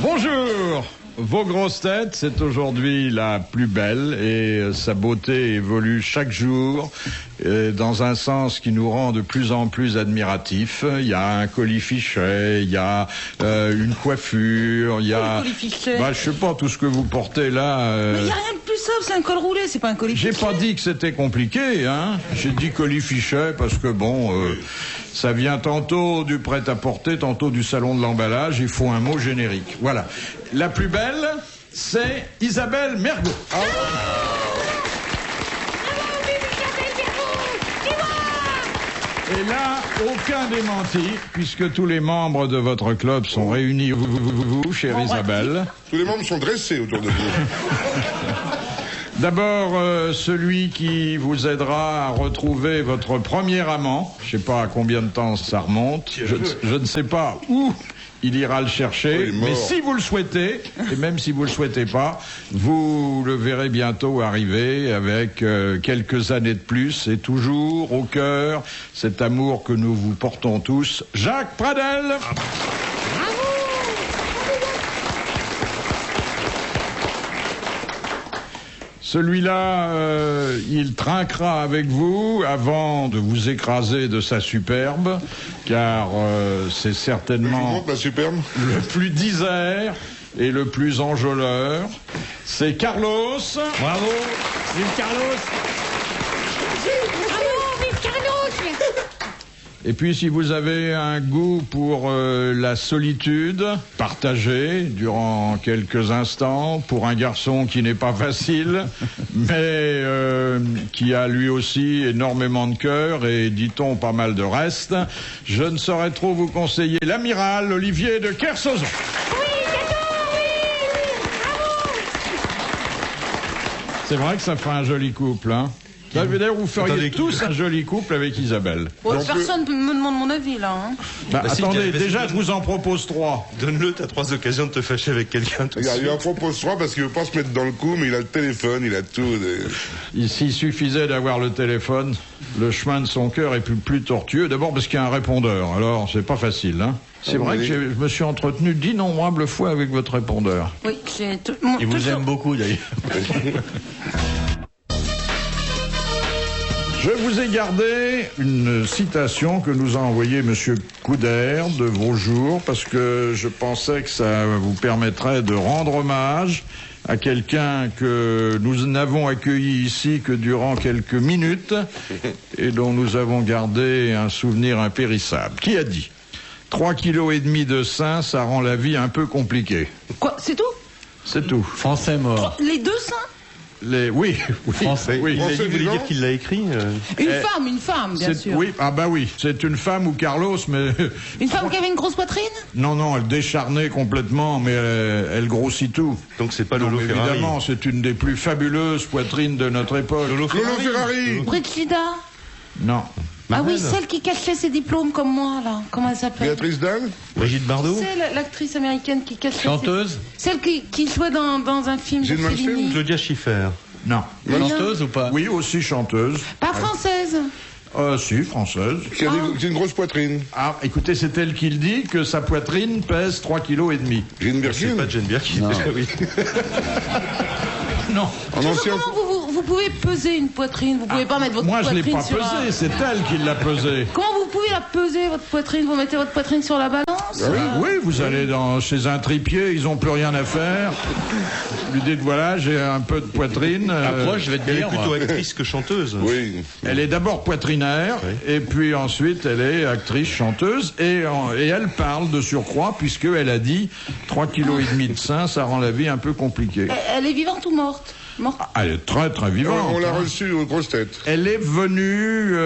Bonjour. Vos grosses têtes, c'est aujourd'hui la plus belle et sa beauté évolue chaque jour dans un sens qui nous rend de plus en plus admiratifs. Il y a un colifichet, il y a une coiffure, il y a... je sais pas, tout ce que vous portez là... Mais il n'y a rien de plus simple, c'est un col roulé, c'est pas un colifichet. J'ai pas dit que c'était compliqué, hein. J'ai dit colifichet parce que ça vient tantôt du prêt-à-porter, tantôt du salon de l'emballage. Il faut un mot générique. Voilà. La plus belle, c'est Isabelle Mergo. Ah. Et là, aucun démenti, puisque tous les membres de votre club sont réunis, vous, chère Isabelle. Tous les membres sont dressés autour de vous. D'abord, celui qui vous aidera à retrouver votre premier amant. Je sais pas à combien de temps ça remonte. Je ne sais pas où il ira le chercher. Mais si vous le souhaitez, et même si vous le souhaitez pas, vous le verrez bientôt arriver avec quelques années de plus et toujours au cœur cet amour que nous vous portons tous. Jacques Pradel. Celui-là, il trinquera avec vous avant de vous écraser de sa superbe, car c'est certainement le plus disert et le plus enjôleur. C'est Carlos. Bravo, vive Carlos. Et puis, si vous avez un goût pour la solitude, partagée durant quelques instants, pour un garçon qui n'est pas facile, mais qui a lui aussi énormément de cœur et, dit-on, pas mal de reste, je ne saurais trop vous conseiller l'amiral Olivier de Kersauzon. C'est vrai que ça fait un joli couple, hein. D'ailleurs, vous feriez tous un joli couple avec Isabelle. Personne ne me demande mon avis, là. Hein. Attendez, déjà, je vous en propose 3. Donne-le, t'as 3 occasions de te fâcher avec quelqu'un. Il en propose 3 parce qu'il veut pas se mettre dans le coup, mais il a le téléphone, il a tout. S'il suffisait d'avoir le téléphone, le chemin de son cœur est plus tortueux. D'abord parce qu'il y a un répondeur, alors c'est pas facile, hein. C'est vrai que je me suis entretenu d'innombrables fois avec votre répondeur. Oui, il vous aime beaucoup, d'ailleurs. Je vous ai gardé une citation que nous a envoyée Monsieur Couder de vos jours parce que je pensais que ça vous permettrait de rendre hommage à quelqu'un que nous n'avons accueilli ici que durant quelques minutes et dont nous avons gardé un souvenir impérissable. Qui a dit ? 3,5 kg de sein, ça rend la vie un peu compliquée. Quoi ? C'est tout ? C'est tout. Français mort. Les 2 seins ? Oui. Français. Oui. Il voulait dire qu'il l'a écrit. Une femme, bien sûr. Oui, c'est une femme ou Carlos, mais... Une femme qui avait une grosse poitrine ? Non, elle décharnait complètement, mais elle grossit tout. Donc c'est pas Lolo Ferrari. Évidemment, c'est une des plus fabuleuses poitrines de notre époque. Lolo Ferrari. Brigida ? Non. Ah oui, celle qui cachait ses diplômes comme moi, là. Comment elle s'appelle ? Béatrice Dalle ? Brigitte Bardot ? C'est l'actrice américaine qui cachait... Chanteuse ? Celle qui jouait dans un film de Fellini. Claudia Schiffer. Non. Chanteuse ou pas ? Oui, aussi chanteuse. Pas française. Si, française. Qui a une grosse poitrine. Ah, écoutez, c'est elle qui le dit, que sa poitrine pèse 3,5 kg. Jane Birkin. C'est pas Jane Birkin. Oui. Non. Comment vous pouvez peser une poitrine ? Vous pouvez pas mettre votre poitrine sur... Moi, je l'ai pas pesée, c'est elle qui l'a pesée. Comment vous pouvez la peser, votre poitrine ? Vous mettez votre poitrine sur la balance ? Oui, vous allez chez un tripier, ils ont plus rien à faire. Vous lui dites, voilà, j'ai un peu de poitrine. Approche, je vais te dire. Elle est plutôt actrice que chanteuse. Oui. Elle est d'abord poitrinaire, et puis ensuite, elle est actrice, chanteuse, et elle parle de surcroît, puisqu'elle a dit 3,5 kg de sein, ça rend la vie un peu compliquée. Elle est vivante ou morte ? Elle est très très vivante. On l'a reçue aux grosses têtes. Elle est venue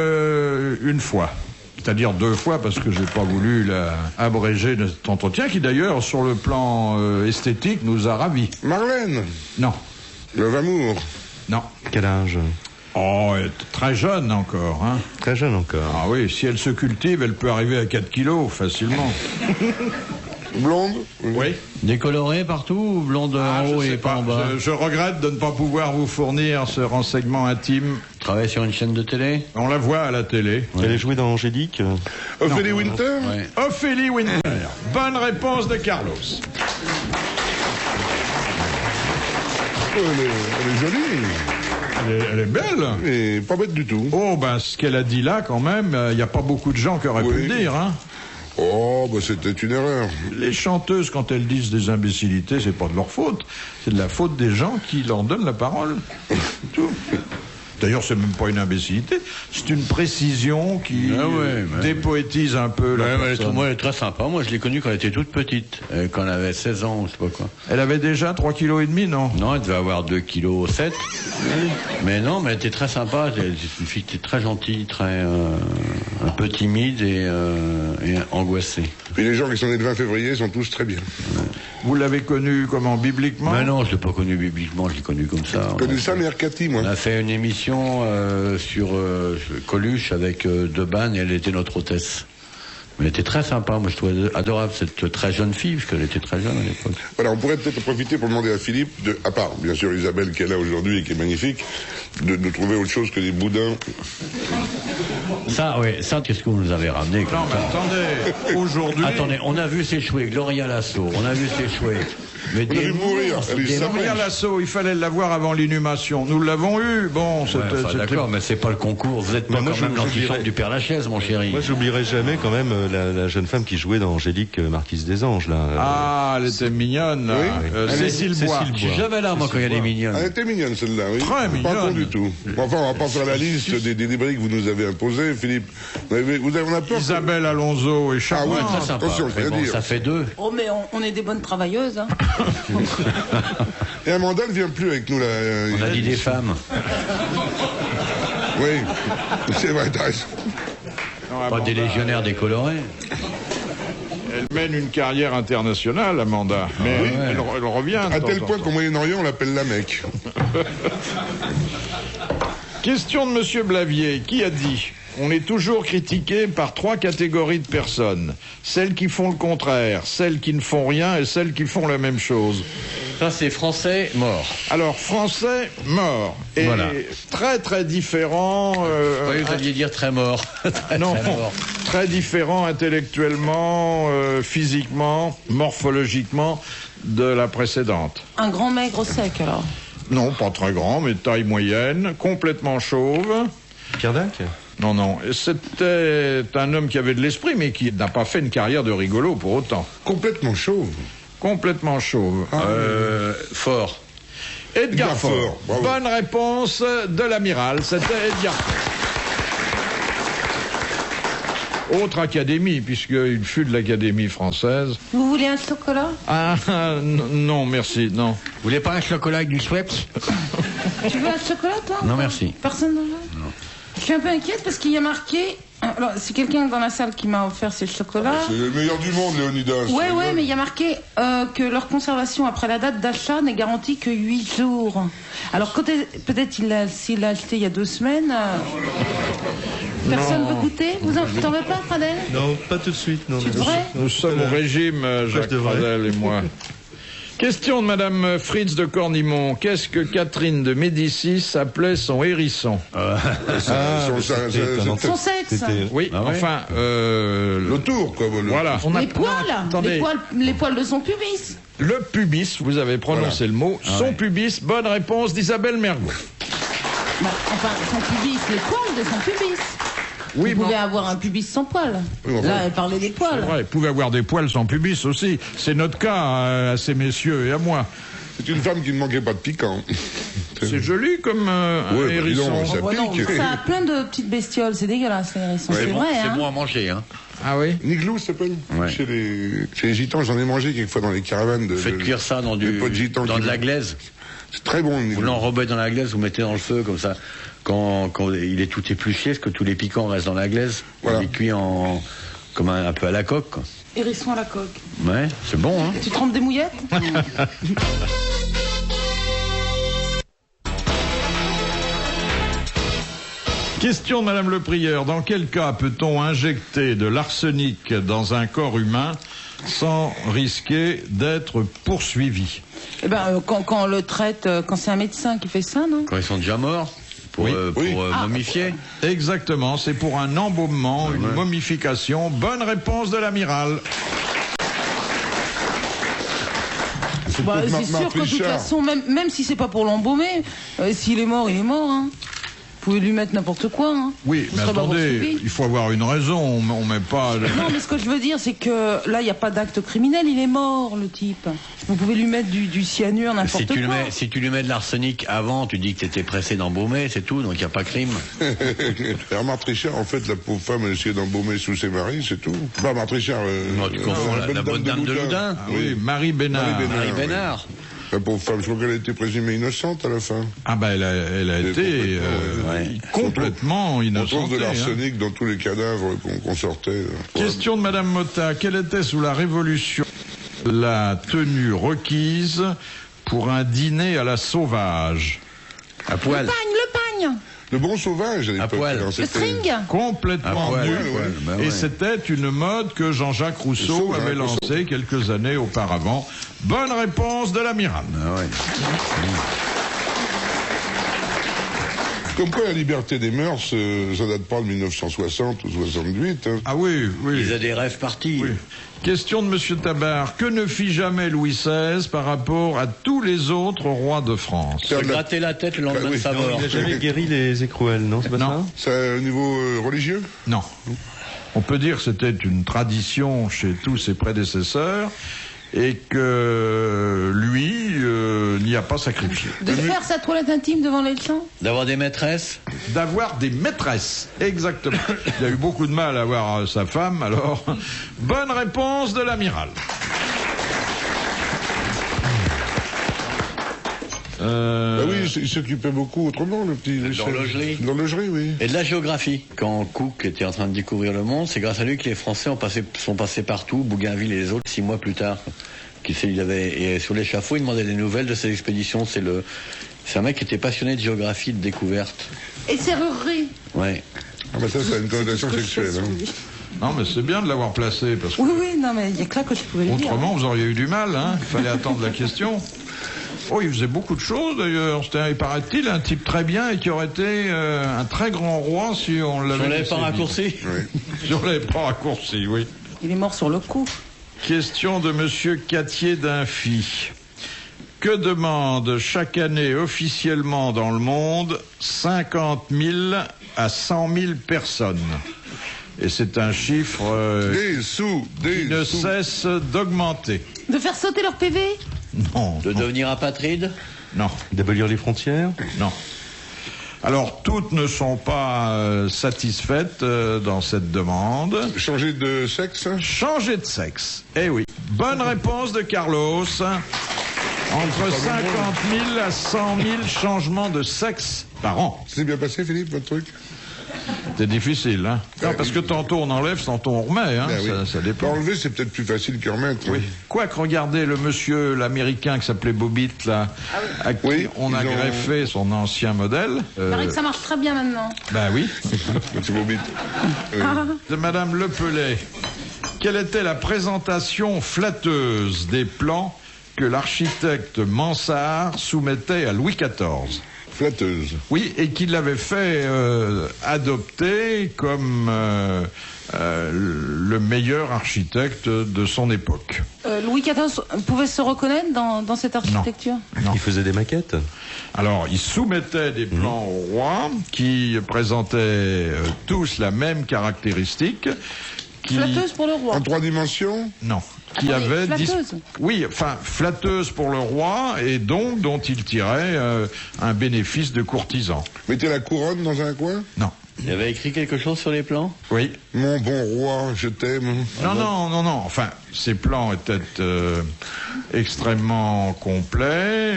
une fois. C'est-à-dire 2 fois, parce que j'ai pas voulu abréger de cet entretien, qui d'ailleurs, sur le plan esthétique, nous a ravis. Marlène ? Non. Love Amour ? Non. Quel âge ? Oh, elle est très jeune encore, hein. Très jeune encore. Ah oui, si elle se cultive, elle peut arriver à 4 kilos, facilement. Blonde ? Oui. Décolorée partout ou blonde en haut et pas en bas ? Je regrette de ne pas pouvoir vous fournir ce renseignement intime. Travaille sur une chaîne de télé ? On la voit à la télé. Elle est jouée dans Angélique ? Ophélie Winter ? Ophélie Winter. Bonne réponse de Carlos. Elle est jolie. Elle est belle. Et pas bête du tout. Oh, ben, ce qu'elle a dit là, quand même, il n'y a pas beaucoup de gens qui auraient pu le dire, hein. Oh, bah c'était une erreur. Les chanteuses, quand elles disent des imbécilités, c'est pas de leur faute. C'est de la faute des gens qui leur donnent la parole. Tout. D'ailleurs, c'est même pas une imbécilité, c'est une précision qui dépoétise un peu la personne. Moi, elle est très sympa. Moi, je l'ai connue quand elle était toute petite, quand elle avait 16 ans, ou je sais pas quoi. Elle avait déjà 3,5 kg, non? Non, elle devait avoir 2,7 kg. Mais non, mais elle était très sympa. Elle était une fille qui était très gentille, très un peu timide et angoissée. Et les gens qui sont nés le 20 février sont tous très bien. Vous l'avez connue comment, bibliquement? Mais non, je l'ai pas connue bibliquement, je l'ai connue comme ça. Je connais ça, mais Cathy, moi. On a fait une émission sur Coluche avec Debanne et elle était notre hôtesse. Mais elle était très sympa, moi je trouvais adorable cette très jeune fille, parce qu'elle était très jeune à l'époque. Voilà, on pourrait peut-être profiter pour demander à Philippe, à part bien sûr Isabelle qui est là aujourd'hui et qui est magnifique, de trouver autre chose que des boudins. Ça, oui, ça, qu'est-ce que vous nous avez ramené comme Non, mais ça attendez, aujourd'hui... Attendez, on a vu s'échouer Gloria Lasso, on a vu s'échouer... Mais On a vu mourir, Gloria Lasso, il fallait l'avoir avant l'inhumation. Nous l'avons eu, bon, c'était... D'accord, mais c'est pas le concours, vous êtes pas quand même l'antichambre du Père Lachaise, mon chéri. Moi, j'oublierai jamais quand même la jeune femme qui jouait dans Angélique, Marquise des Anges, là. Ah, elle était mignonne, là. Cécile Bois. Je suis jamais là, moi, quand il y a des mignonnes. Elle était mignonne celle-là, oui. Très mignonne. Pas con du tout. Enfin, on va pas faire la liste des débris que vous nous avez imposés, Philippe. On a peur. Isabelle Alonso et Charles. Ah oui, Très sympa. attention, Mais je bon, veux dire. ça fait 2. Oh, mais on est des bonnes travailleuses, hein. Et Amanda ne vient plus avec nous, là. On a dit des femmes. Oui, c'est vrai, t'as raison. Pas des légionnaires décolorés. Elle mène une carrière internationale, Amanda. Mais elle revient. À tel point qu'au Moyen-Orient, on l'appelle la Mecque. Question de Monsieur Blavier, qui a dit: on est toujours critiqué par 3 catégories de personnes. Celles qui font le contraire, celles qui ne font rien et celles qui font la même chose. Ça, c'est français mort. Alors, français, mort. Et Voilà. très très différent... Oui, vous alliez dire très mort. Très mort. Très différent intellectuellement, physiquement, morphologiquement de la précédente. Un grand maigre sec, alors. Non, pas très grand, mais de taille moyenne, complètement chauve. Pierre Dac? Non, non, c'était un homme qui avait de l'esprit, mais qui n'a pas fait une carrière de rigolo pour autant. Complètement chauve. Complètement chauve. Fort. Edgar Edgar Faure. Faure, bravo. Bonne réponse de l'amiral, c'était Edgar Faure. Autre académie, puisqu'il fut de l'Académie française. Vous voulez un chocolat? Ah, non, merci, non. Vous voulez pas un chocolat avec du Schweppes? Tu veux un chocolat, toi? Non, merci. Personne n'en veut? Non. Je suis un peu inquiète parce qu'il y a marqué... Alors, c'est quelqu'un dans la salle qui m'a offert ces chocolats. C'est le meilleur du monde, Léonidas. Ouais, mais il y a marqué que leur conservation après la date d'achat n'est garantie que 8 jours. Alors, peut-être s'il l'a acheté il y a 2 semaines... Personne ne veut goûter? T'en veux pas, Pradel? Non, pas tout de suite, non. Tu devrais? Nous sommes au régime, Jacques Pradel et moi. Question de Madame Fritz de Cornimont. Qu'est-ce que Catherine de Médicis appelait son hérisson? Son sexe. Oui, enfin... Le tour, quoi. Voilà. Les poils. Attendez. Les poils de son pubis. Le pubis, vous avez prononcé le mot. Son pubis, bonne réponse d'Isabelle Mergo. Bah, enfin, son pubis, les poils de son pubis. Oui, vous pouvez avoir un pubis sans poils. Là, elle parlait des poils. C'est vrai, vous pouvez avoir des poils sans pubis aussi. C'est notre cas, à ces messieurs et à moi. C'est une femme qui ne manquait pas de piquant. C'est joli comme un hérisson. Ça pique. Ça a plein de petites bestioles, c'est dégueulasse les hérissons. Ouais, c'est bon, vrai, C'est hein. bon à manger, hein. Ah oui? Niglou, ça s'appelle. Ouais. Chez les gitans, j'en ai mangé quelquefois dans les caravanes. Faites cuire ça dans des pots de gitans dans qui de la vont- glaise. C'est très bon, le Vous Niglou. l'enrobez dans la glaise, vous mettez dans le feu, comme ça. Quand il est tout épluché, parce que tous les piquants restent dans la glaise. Voilà. Il est cuit comme un peu à la coque, quoi. Hérisson à la coque. Ouais, c'est bon, hein. Tu trempes des mouillettes? Question de Madame le Prieur. Dans quel cas peut-on injecter de l'arsenic dans un corps humain sans risquer d'être poursuivi? Eh ben, quand on le traite, quand c'est un médecin qui fait ça, non? Quand ils sont déjà morts, pour Oui. momifier. Exactement, c'est pour un embaumement, une momification. Bonne réponse de l'amiral. Bah, c'est sûr que de toute façon, même si c'est pas pour l'embaumer, s'il est mort, il est mort. Hein. Vous pouvez lui mettre n'importe quoi. Hein. Oui, mais attendez, il faut avoir une raison. On met pas. Non, mais ce que je veux dire, c'est que là, il n'y a pas d'acte criminel. Il est mort, le type. Vous pouvez lui mettre du cyanure, n'importe quoi. Si tu lui mets de l'arsenic avant, tu dis que tu étais pressé d'embaumer, c'est tout, donc il n'y a pas crime. Marthe Richard, en fait, la pauvre femme, elle essayait d'embaumer sous ses maris, c'est tout. Pas Marthe Richard. Tu confonds la bonne dame de Loudun. Ah, oui, Marie Bénard. Marie Bénard. La pauvre femme, je crois qu'elle a été présumée innocente à la fin. Ah ben elle a été complètement innocente. On trouve de l'arsenic dans tous les cadavres qu'on sortait. Question de Madame Motta. Quelle était sous la Révolution la tenue requise pour un dîner à la sauvage? À poil. Le pagne. Le bon sauvage à l'époque. Le string. Complètement nu. Ouais. Et c'était une mode que Jean-Jacques Rousseau avait lancée quelques années auparavant. Bonne réponse de l'amiral. Comme quoi la liberté des mœurs, ça date pas de 1960 ou 68. Hein. Ah oui. Ils ont des rêves partis. Oui. Question de Monsieur Tabar. Que ne fit jamais Louis XVI par rapport à tous les autres rois de France? Se gratter la tête le lendemain de sa mort. Il n'a jamais guéri les écrouelles, non? C'est pas ça? C'est au niveau religieux? Non. On peut dire que c'était une tradition chez tous ses prédécesseurs et que lui n'y a pas sacrifié. De faire sa toilette intime devant les gens. D'avoir des maîtresses. D'avoir des maîtresses, exactement. Il a eu beaucoup de mal à avoir sa femme, alors bonne réponse de l'amiral. Oui, il s'occupait beaucoup autrement, le petit. L'horlogerie. L'horlogerie, oui. Et de la géographie. Quand Cook était en train de découvrir le monde, c'est grâce à lui que les Français sont passés partout, Bougainville et les autres, 6 mois plus tard. Et sur l'échafaud, il demandait des nouvelles de ses expéditions. C'est un mec qui était passionné de géographie, de découverte. Et serrurerie. Ouais. Ah bah ça a une connotation sexuelle. Hein. Non, mais c'est bien de l'avoir placé, parce que... Oui, non, mais il n'y a que là que je pouvais le dire. Autrement, vous auriez eu du mal, hein. Il fallait attendre la question. Oh, il faisait beaucoup de choses, d'ailleurs. C'était, il paraît-il, un type très bien et qui aurait été un très grand roi si on l'avait pas raccourci. Oui. Si on l'avait pas raccourci, oui. Il est mort sur le coup. Question de Monsieur Cattier d'Infy. Que demande chaque année officiellement dans le monde 50 000 à 100 000 personnes? Et c'est un chiffre qui ne cesse d'augmenter. De faire sauter leur PV? Non. De devenir apatride? Non. D'abolir les frontières? Non. Alors, toutes ne sont pas satisfaites dans cette demande. Changer de sexe? Changer de sexe. Eh oui. Bonne réponse de Carlos. Entre 50 000 à 100 000 changements de sexe par an. C'est bien passé, Philippe, votre truc? C'est difficile, hein? Non, parce que tantôt on enlève, tantôt on remet, hein? Ça dépend. Enlever, c'est peut-être plus facile que remettre. Oui. Quoique, regardez le monsieur, l'américain qui s'appelait Bobbitt, là, à qui on a greffé son ancien modèle. Il paraît que ça marche très bien maintenant. Ben oui. C'est Bobbitt. De Madame Lepelay. Quelle était la présentation flatteuse des plans que l'architecte Mansart soumettait à Louis XIV? Flatteuse. Oui, et qu'il l'avait fait adopter comme le meilleur architecte de son époque. Louis XIV pouvait se reconnaître dans cette architecture? Non. Il faisait des maquettes? Alors, il soumettait des plans au roi qui présentaient tous la même caractéristique. Flatteuse pour le roi? En 3 dimensions? Non. Qui avait flatteuse. Oui, enfin flatteuse pour le roi et donc dont il tirait un bénéfice de courtisan. Mettez la couronne dans un coin? Non. Il avait écrit quelque chose sur les plans? Oui. Mon bon roi, je t'aime. Non. Enfin, ces plans étaient extrêmement complets.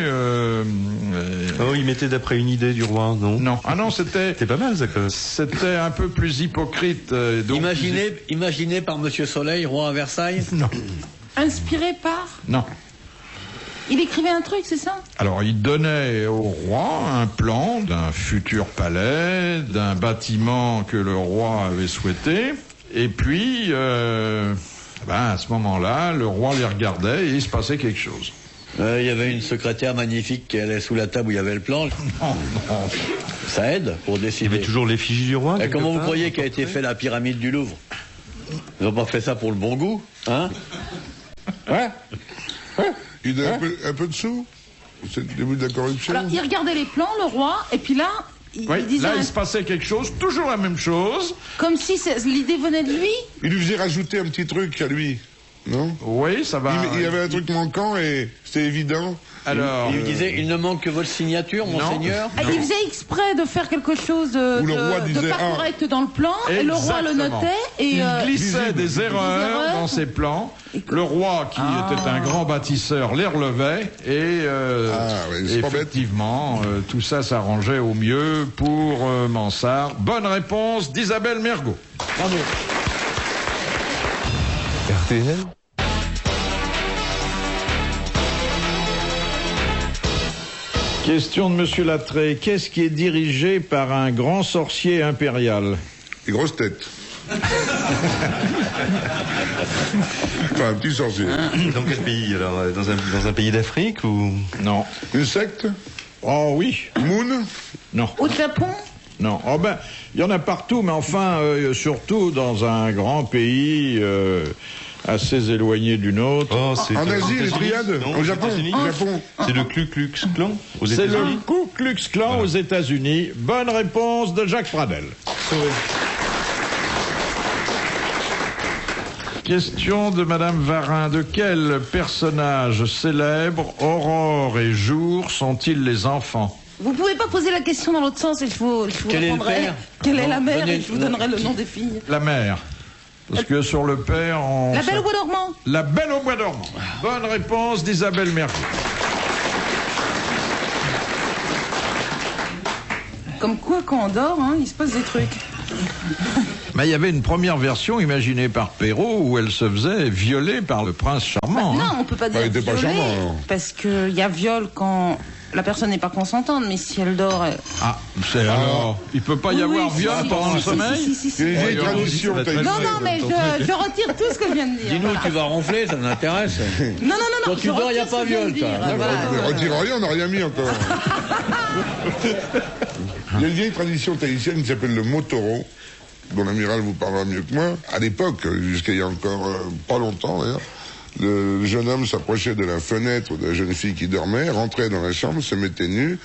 Oh, il mettait d'après une idée du roi, non? Non. Ah non, c'était pas mal, ça, quand même. C'était un peu plus hypocrite. Donc Imaginé par Monsieur Soleil, roi à Versailles? Non. Inspiré par? Non. Il écrivait un truc, c'est ça? Alors, il donnait au roi un plan d'un futur palais, d'un bâtiment que le roi avait souhaité. Et puis, à ce moment-là, le roi les regardait et il se passait quelque chose. Il y avait une secrétaire magnifique qui allait sous la table où il y avait le plan. Non. Ça aide pour décider. Il y avait toujours l'effigie du roi? Et comment vous croyez qu'a été fait la pyramide du Louvre? Ils n'ont pas fait ça pour le bon goût, hein? Ouais. Il donne un peu de sous. C'est le début de la corruption. Alors, il regardait les plans, le roi, et puis là, il disait... Là, il se passait quelque chose, toujours la même chose. Comme si l'idée venait de lui. Il lui faisait rajouter un petit truc à lui, non? Oui, ça va. Il y avait un truc manquant et c'était évident. Alors, Il lui disait, il ne manque que votre signature, monseigneur. Ah, il faisait exprès de faire quelque chose de, Où le roi de disait, pas correct dans le plan, et le roi le exactement. notait. Et, il glissait des erreurs erreurs. dans ses plans. Le roi, qui était un grand bâtisseur, les relevait. Et c'est pas bête. effectivement, tout ça s'arrangeait au mieux pour Mansart. Bonne réponse d'Isabelle Mergo. Bravo. RTL. Question de Monsieur Lattré. Qu'est-ce qui est dirigé par un grand sorcier impérial? Les grosses têtes. Enfin, un petit sorcier. Dans quel pays alors? Dans un pays d'Afrique ou? Non. Une secte? Oh oui. Moon? Non. Au Japon, Non. Oh ben, il y en a partout, mais enfin, surtout dans un grand pays assez éloigné du nôtre. Oh, c'est En aux Asie, les États-Unis? triades? Non, Au aux Japon? États-Unis? Au Japon. C'est le Ku Klux Klan aux C'est le États-Unis. Ku Klux Klan aux États-Unis. Bonne réponse de Jacques Pradel. Question de Madame Varin. De quel personnage célèbre Aurore et Jour sont-ils les enfants? vous pouvez pas poser la question dans l'autre sens et je vous Quel est le répondrai. père? Quelle est Non, la mère donnez- et je vous donnerai le nom des filles. La mère. Parce que sur le père, on... La Belle au bois dormant. La Belle au bois dormant. Bonne réponse d'Isabelle Mergo. Comme quoi, quand on dort, il se passe des trucs. Mais il y avait une première version imaginée par Perrault où elle se faisait violer par le prince charmant. Non, on peut pas dire il était pas violer, charmant, alors. parce qu'il y a viol quand la personne n'est pas consentante, mais si elle dort... Ah, c'est alors. Il peut pas y avoir si, viol si, pendant si, le si, sommeil? si, si, si. C'est une vieille Ouais, tradition. ça va t'as très dit. Non, non, mais je retire tout ce que je viens de dire. Dis-nous, Voilà. tu vas ronfler, ça m'intéresse. Non, non, non, Quand non. tu je dors, il n'y a retire pas ce que je viens viol, de toi. dire, Ah, voilà. Ne retire rien, on n'a rien mis encore. Il y a une vieille tradition tahitienne qui s'appelle le motoro, dont l'amiral vous parlera mieux que moi. À l'époque, jusqu'à il y a encore pas longtemps d'ailleurs, le jeune homme s'approchait de la fenêtre de la jeune fille qui dormait, rentrait dans la chambre, se mettait nu.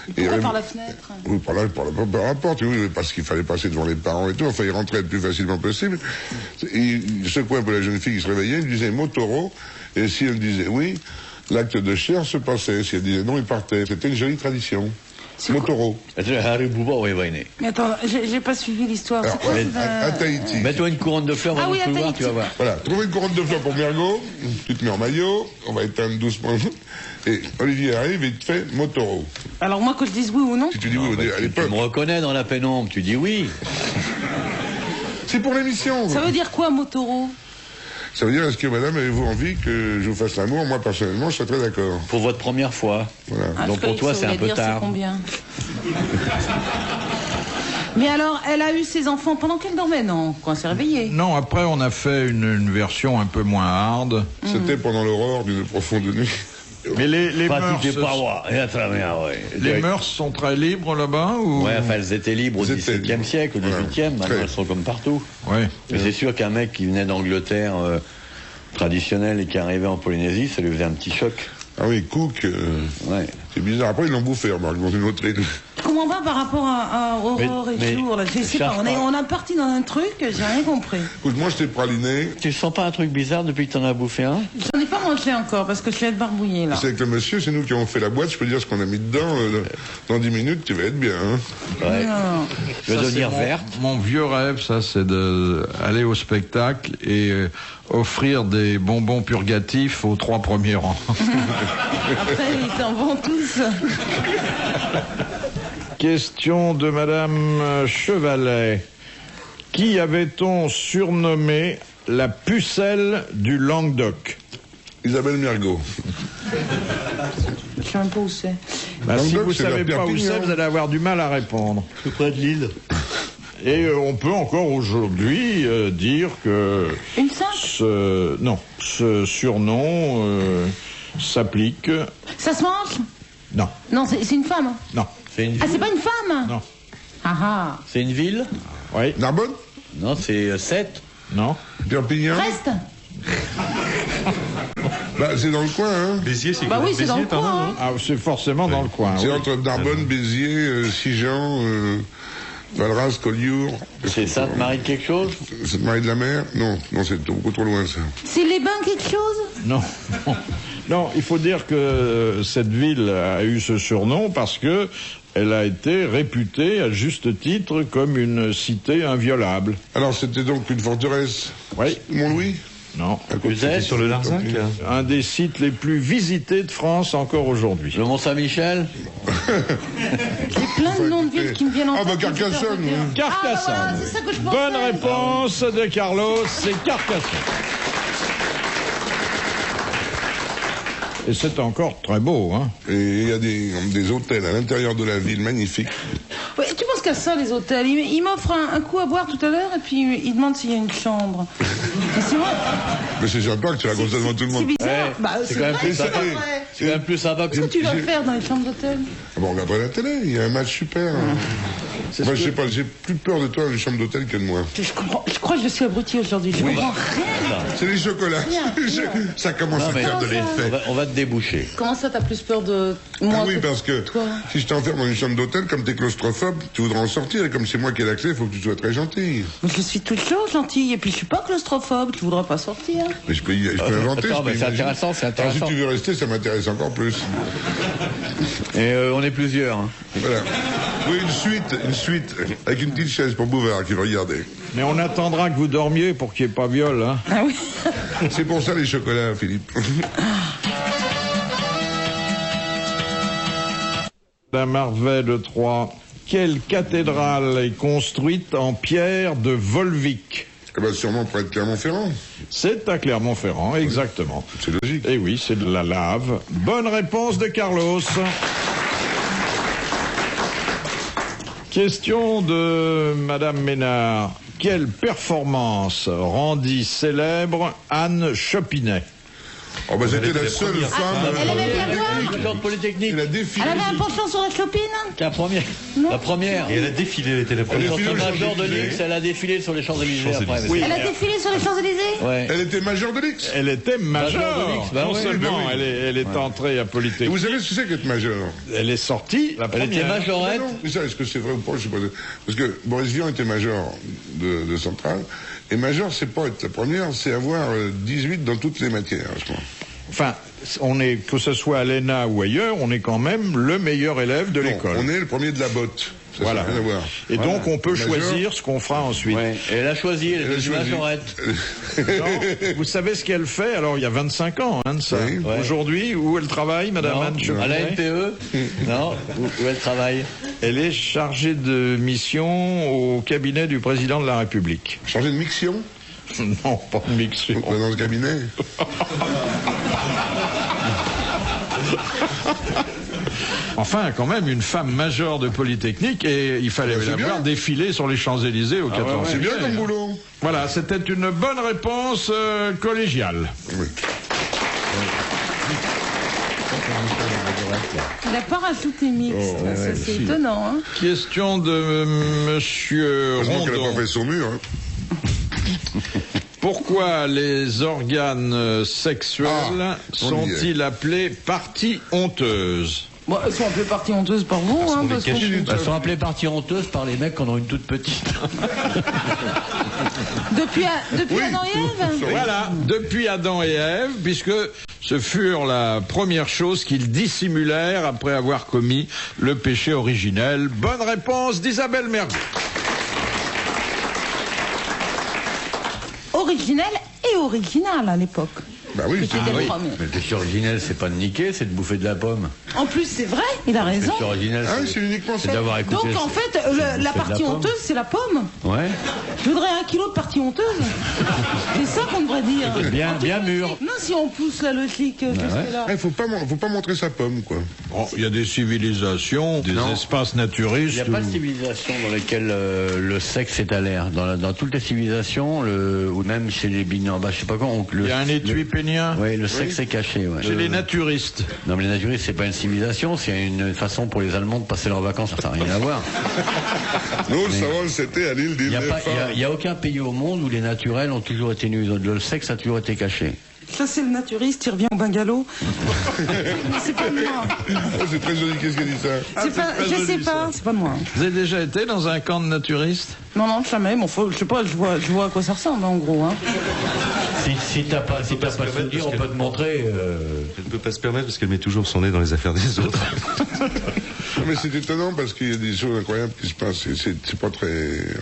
Il pourrait par la fenêtre. Oui, par la porte, oui, parce qu'il fallait passer devant les parents et tout. Enfin, il rentrait le plus facilement possible. Il secouait un peu la jeune fille qui se réveillait, il disait motoro, et si elle disait oui, l'acte de chair se passait. Si elle disait non, il partait. C'était une jolie tradition. Motoro. Harry Bouba, oui, va y Mais attends, j'ai pas suivi l'histoire. Alors, C'est quoi, à Tahiti. Mets-toi une couronne de fleurs Ah dans oui, le à couloir, Tahiti. tu vas voir. Voilà, trouvez une couronne de fleurs pour Mergo, tu te mets en maillot, on va éteindre doucement. Et Olivier arrive et il te fait Motoro. Alors moi, que je dise oui ou non? Si tu dis oui à Tu l'époque, me reconnais dans la pénombre, tu dis oui. c'est pour l'émission. Ça veut dire quoi, Motoro? Ça veut dire, est-ce que madame, avez-vous envie que je vous fasse l'amour? Moi, personnellement, je serais très d'accord. Pour votre première fois. Voilà. Ah, Donc je pour croyais toi, que ça c'est un voulait peu dire tard. c'est combien? Mais alors, elle a eu ses enfants pendant qu'elle dormait, non? Quand elle s'est réveillée? Non, après on a fait une version un peu moins hard. C'était pendant l'aurore d'une profonde nuit. Mais les Pas mœurs, toutes les parois. Et à travers, ouais. les mœurs sont très libres là-bas ou... Ouais, enfin, elles étaient libres au Elles étaient XVIIe libres. siècle, au Voilà. XVIIIe. Maintenant, Très. elles sont comme partout. Ouais. Mais c'est sûr qu'un mec qui venait d'Angleterre traditionnel et qui arrivait en Polynésie, ça lui faisait un petit choc. Ah oui, Cook, Ouais. c'est bizarre. Après, ils l'ont bouffé, remarque, dans une autre île. Comment va par rapport à Aurore Mais- et Jour là? Je sais pas, cherche pas. on a parti dans un truc, j'ai rien compris. Écoute, moi, j'étais praliné. Tu sens pas un truc bizarre depuis que t'en as bouffé un? J'en ai pas mangé encore parce que je vais être barbouillée là. C'est avec le monsieur, c'est nous qui avons fait la boîte. Je peux dire ce qu'on a mis dedans. Dans 10 minutes, tu vas être bien. Hein. Ouais. Non. Tu vas Ça, devenir c'est verte. Mon vieux rêve, ça, c'est d'aller au spectacle et offrir des bonbons purgatifs aux 3 premiers rangs. Après, ils s'en vont tous. Question de Madame Chevalet. Qui avait-on surnommé la pucelle du Languedoc? Isabelle Mergo. Je sais même pas où c'est. Bah, si Languedoc, vous c'est savez vers pas où Perpignan. c'est, vous allez avoir du mal à répondre. C'est près de l'île. Et on peut encore aujourd'hui dire que Une sainte? ce surnom s'applique. Ça se mange? Non, Non, c'est une femme. non, C'est une Ah, ville. c'est pas une femme? non. Ah ah. C'est une ville? Oui, Narbonne? Non, c'est 7. non. Perpignan? Reste. Bah, c'est dans le coin, hein. Béziers, c'est Bah oui, c'est dans le coin. Hein. Ah, c'est forcément dans le coin. C'est oui. entre Narbonne, Béziers, Sigean, Valras, Collioure. C'est Sainte-Marie de quelque chose? Sainte-Marie de la Mer? Non, c'est beaucoup trop loin, ça. C'est les bains quelque chose? Non. Non, il faut dire que cette ville a eu ce surnom parce que elle a été réputée, à juste titre, comme une cité inviolable. Alors, c'était donc une forteresse. Oui. Montlouis? Non. Vous êtes sur le Larzac. Un des sites les plus visités de France encore aujourd'hui. Le Mont-Saint-Michel? J'ai plein de noms de villes qui me viennent en tête. Ah, bah, Carcassonne, oui. Carcassonne. Ah, voilà, c'est ça que je pensais. Bonne réponse de Carlos, c'est Carcassonne. Et c'est encore très beau, hein. Et il y a des hôtels à l'intérieur de la ville magnifiques. Ouais, tu penses qu'à ça, les hôtels? Il m'offre un coup à boire tout à l'heure et puis il demande s'il y a une chambre. Mais c'est vrai. Mais c'est sympa que tu racontes ça devant tout le C'est monde. bizarre. Ouais, Bah, c'est c'est quand même vrai, plus c'est sympa. vrai. C'est quand même plus sympa que Qu'est-ce que tu vas faire dans les chambres d'hôtel? Ah bon, on regarde pas la télé, il y a un match super. Moi, je sais pas, j'ai plus peur de toi dans les chambres d'hôtel que de moi. Je crois que je suis abruti aujourd'hui. Je comprends rien. C'est les chocolats. Rien. Ça commence à mais faire de l'effet. On va te déboucher. Comment ça, t'as plus peur de moi Ah oui, parce que toi? si je t'enferme dans une chambre d'hôtel, comme t'es claustrophobe, tu voudras en sortir. Et comme c'est moi qui ai l'accès, il faut que tu sois très gentil. Mais je suis toujours gentille et puis je suis pas claustrophobe. Tu voudras pas sortir? Mais je peux inventer. Attends, je peux mais c'est imaginer. intéressant, c'est Alors, intéressant. si tu veux rester, ça m'intéresse encore plus. Et on est plusieurs. Hein. Voilà. Oui, une suite, avec une petite chaise pour Bouvard qui va regarder. Mais on attendra que vous dormiez pour qu'il n'y ait pas viol, hein. Ah oui. C'est pour ça les chocolats, Philippe. La Marvel 3. Quelle cathédrale est construite en pierre de Volvic? Eh ben, sûrement près de Clermont-Ferrand. C'est à Clermont-Ferrand, exactement. C'est logique. Et oui, c'est de la lave. Bonne réponse de Carlos. Question de Madame Ménard. Quelle performance rendit célèbre Anne Chopinet? Oh, bah, c'était était la la seule première femme. Elle avait bien voir. L'école polytechnique. Elle a défilé. Elle avait un penchant sur la chopine? La première. La première. Et elle a défilé, elle était la Elle première. a défilé Centre aux major de Champs-Élysées. l'X, elle a défilé sur les Champs-Élysées après. Champs-Élysées. mais Elle a défilé sur les Champs-Élysées? Ouais. Elle était majeure de l'X. Elle était Major de majeure. l'X, bah non oui, seulement bah oui. elle est entrée à Et Polytechnique, vous savez ce que c'est qu'être majeur? elle est sortie la Elle était première. majorette. Non, mais ça, est-ce que c'est vrai ou pas? Je sais pas. Parce que Boris Vian était major de Centrale. Et major, c'est pas être la première, c'est avoir 18 dans toutes les matières, je crois. Enfin, on est, que ce soit à l'ENA ou ailleurs, on est quand même le meilleur élève de Non, l'école. on est le premier de la botte. Ça Voilà. n'a rien à voir. Et donc on peut Major. choisir ce qu'on fera ensuite. Ouais. Et elle a choisi, elle Elle a est devenue choisi. majorette. Non, vous savez ce qu'elle fait? Alors il y a 25 ans de ça. Oui. Ouais. Aujourd'hui, où elle travaille, Madame Non, Anne Chopinet? à la NPE. Non, où elle travaille. Elle est chargée de mission au cabinet du président de la République. Changer de mixion Non, pas de mission. dans le cabinet. Enfin, quand même, une femme majeure de Polytechnique, et il fallait c'est la bien. voir défiler sur les Champs-Élysées au 14e C'est bien siècle. comme boulot. Voilà, c'était une bonne réponse collégiale. Oui. Il n'a pas rajouté mix. C'est étonnant, hein. Question de Monsieur Heureusement qu'elle n'a Rondon. pas fait son mur. Hein. Pourquoi les organes sexuels Ah, on y est. sont-ils appelés parties honteuses? Bon, elles sont appelées parties honteuses par vous, hein, parce qu'on... Elles sont appelées parties honteuses par les mecs qui en ont une toute petite. Depuis Adam et Ève? Voilà, depuis Adam et Ève, puisque ce furent la première chose qu'ils dissimulèrent après avoir commis le péché originel. Bonne réponse d'Isabelle Mergo. Originel et original à l'époque. Bah oui, C'était c'est le oui. premier. Mais le péché originel, c'est pas de niquer, c'est de bouffer de la pomme. En plus, c'est vrai, il a Le raison. péché originel, Ah oui, c'est uniquement c'est ça. d'avoir écouté. Donc en fait, c'est la de la partie pomme. honteuse, c'est la pomme. Ouais, Je voudrais 1 kilo de partie honteuse. C'est ça qu'on devrait dire. bien mûr. Non, si on pousse la logique jusque-là. Il faut pas montrer sa pomme, quoi. Bon, il y a des civilisations, des Non. espaces Il n'y naturistes. a pas de où- civilisation dans laquelle le sexe est à l'air. Dans toutes les civilisations, ou même chez les Bignan, je sais pas quoi. Il y a un étui pénien. Oui, le sexe est caché. Ouais. Chez les naturistes. Non, mais les naturistes, c'est pas une civilisation, c'est une façon pour les Allemands de passer leurs vacances. Ça n'a rien à voir. Nous, le savon, c'était à l'île Il n'y a, d'Île-des-Femmes. y a aucun pays au monde où les naturels ont toujours été nus. Le sexe a toujours été caché. Ça, c'est le naturiste, il revient au bungalow. C'est pas de moi. Oh, c'est très joli, qu'est-ce qu'elle dit ça? Je sais pas, c'est pas de moi. Vous avez déjà été dans un camp de naturistes? Non, jamais. Bon, je sais pas, je vois à quoi ça ressemble, en gros. Hein. Si t'as pas souvenir, on peut te montrer. Elle ne peut pas se permettre parce qu'elle met toujours son nez dans les affaires des autres. Non, mais c'est étonnant parce qu'il y a des choses incroyables qui se passent. C'est pas très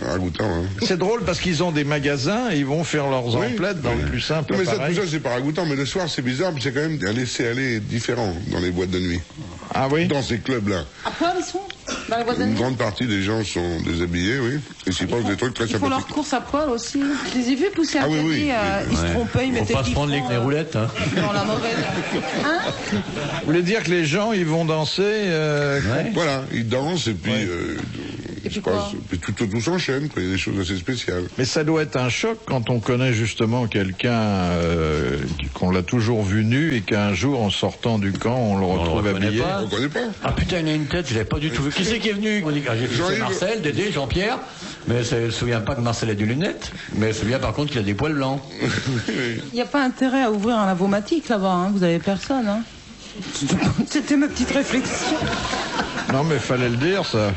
ragoûtant. Hein. C'est drôle parce qu'ils ont des magasins et ils vont faire leurs emplettes dans le plus simple. Non, mais ça, appareil. tout ça, c'est pas ragoûtant. Mais le soir, c'est bizarre. C'est quand même un laisser-aller différent dans les boîtes de nuit. Ah oui? Dans ces clubs-là. À quoi ils sont dans les boîtes de Une nuit? grande partie des gens sont déshabillés, oui. Et s'y passent des trucs très Ils font leurs sympathiques. courses à poil aussi. Je les ai vus pousser un Ah oui, caddie, oui. ils se trompaient, ils Faut mettaient pas se prendre les 10 francs, roulettes. Hein. dans la mauvaise. Hein? Vous voulez dire que les gens, ils vont danser Ouais. Voilà, ils dansent et puis... Et puis il se quoi passe- puis tout s'enchaîne, quoi. Il y a des choses assez spéciales. Mais ça doit être un choc quand on connaît justement quelqu'un qu'on l'a toujours vu nu et qu'un jour, en sortant du camp, on le retrouve reconnaît habillé. pas. On connaît pas. Ah putain, il a une tête, je l'avais pas du tout vu. Qui c'est qui est venu? On dit, j'ai vu c'est Jean-Yves. Marcel, Dédé, Jean-Pierre. Mais elle se souvient pas que Marcel a des lunettes. Mais elle se souvient par contre qu'il a des poils blancs. Il n'y a pas intérêt à ouvrir un lavomatique là-bas, hein. Vous avez personne. Hein. C'était ma petite réflexion. Non, mais fallait le dire, ça.